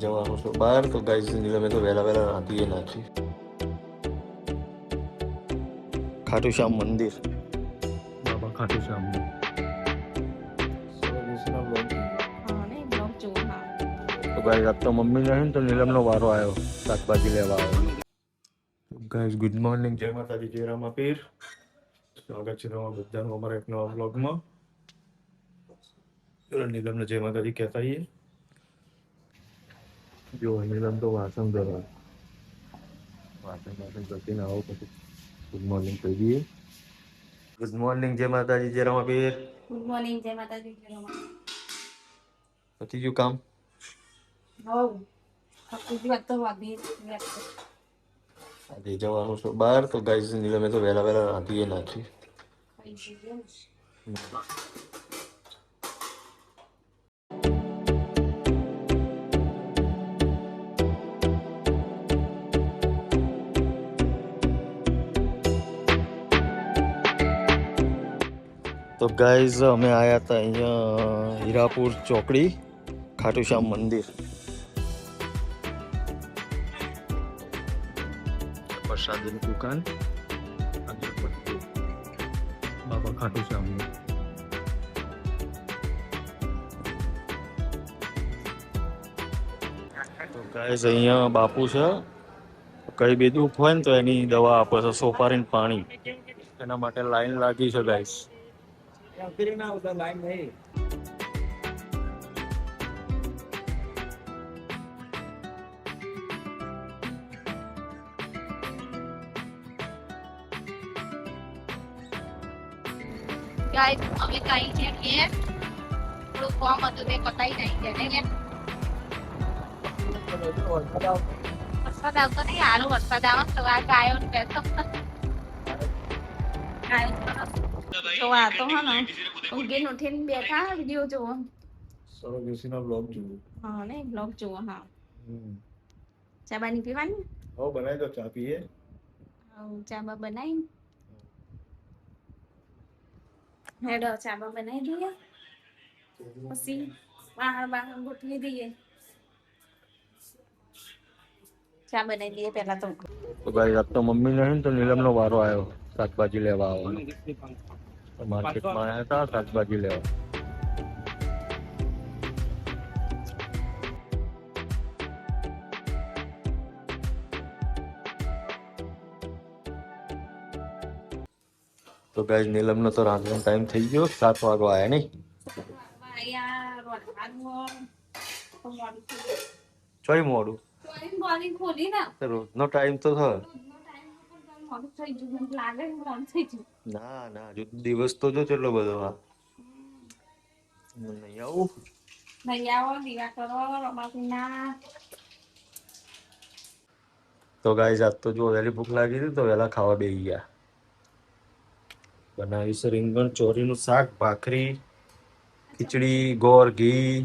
જવાનું છું બહાર. તો ગાઈસ નીલમે તો વહેલા વહેલા રાંધીએ નાખી. ખાટુ શ્યામ મંદિર, બાબા ખાટુ શ્યામ. તો ગાઈસ આજ તો મમ્મી નહીં તો નીલમનો વારો આવ્યો શાકભાજી લેવા આવ્યો. ગાઈસ ગુડ મોર્નિંગ, જય માતાજી, જય રામાપીર. સ્વાગત છે તમારા બધાનું અમારા એક નવા વ્લોગમાં. નીલમને જય માતાજી કહેતા આવીએ. જો નીલમ તો વાસણ ધરવા, વાસણ કરતીને આવો પછી ગુડ મોર્નિંગ કહી દઈએ. ગુડ મોર્નિંગ, જય માતાજી, જય રામાપીર. ગુડ મોર્નિંગ, જય માતાજી, જય રામાપીર. પતી ગયું કામ? આજે જવાનું છું બહાર. તો ગાઈસ નીલમે તો વહેલા વહેલા રાંધીએ નાખી. તો ગાઈઝ અમે આવ્યા હતા અહીંયા હીરાપુર ચોકડી, ખાટુ શ્યામ મંદિર. પ્રસાદની દુકાન, બાબા ખાટુ શ્યામનું. તો ગાઈઝ અહીંયા બાપુ છે, કઈ બી દુઃખ હોય ને તો એની દવા આપે છે, સોપારી પાણી. એના માટે લાઈન લાગી છે ગાઈઝ. ગાઈસ અમે કઈ છે કે થોડું ફોર્મ હતું તે પતાઈ નહીં છે ને. વરસાદ આવતો નહીં, હારો વરસાદ આવે તો આ ગાયો ને બેસો જોવા તો હા ને ઊંઘીને ઉઠીને બેઠા વિડીયો જોવો. સરોગેસીના બ્લોગ જોવો. હા ને બ્લોગ જોવો. હા ચા પાણી પીવાની? હો બનાવી દો, ચા પીએ. ચા બા બનાવી હેડો, ચા બા બનાવી દઈએ પછી બહાર ગોઠવી દઈએ. ચા બનાવી દઈએ પહેલા તો. ગાઈસ આજ તો મમ્મી નહીં તો નીલમનો વારો આવ્યો શાકભાજી લેવા આવવાનો. માર્કેટમાં આવ્યા હતા શાકભાજી લેવા. તો ગાઈસ નીલમનો તો રાંધવાનો ટાઈમ થઈ ગયો, 7 વાગવા આવ્યા નહીં. ચોય મોડું રોજનો ટાઈમ તો થાય. ના ના દિવસ તો જો કેટલો બધો. હા નહીં આવું તો ગાઈસ આજ તો જો વહેલી ભૂખ લાગી હતી તો વહેલા ખાવા બેસી ગયા. બનાવી છે રીંગણ ચોરીનું શાક, ભાખરી, ખીચડી, ગોળ, ઘી.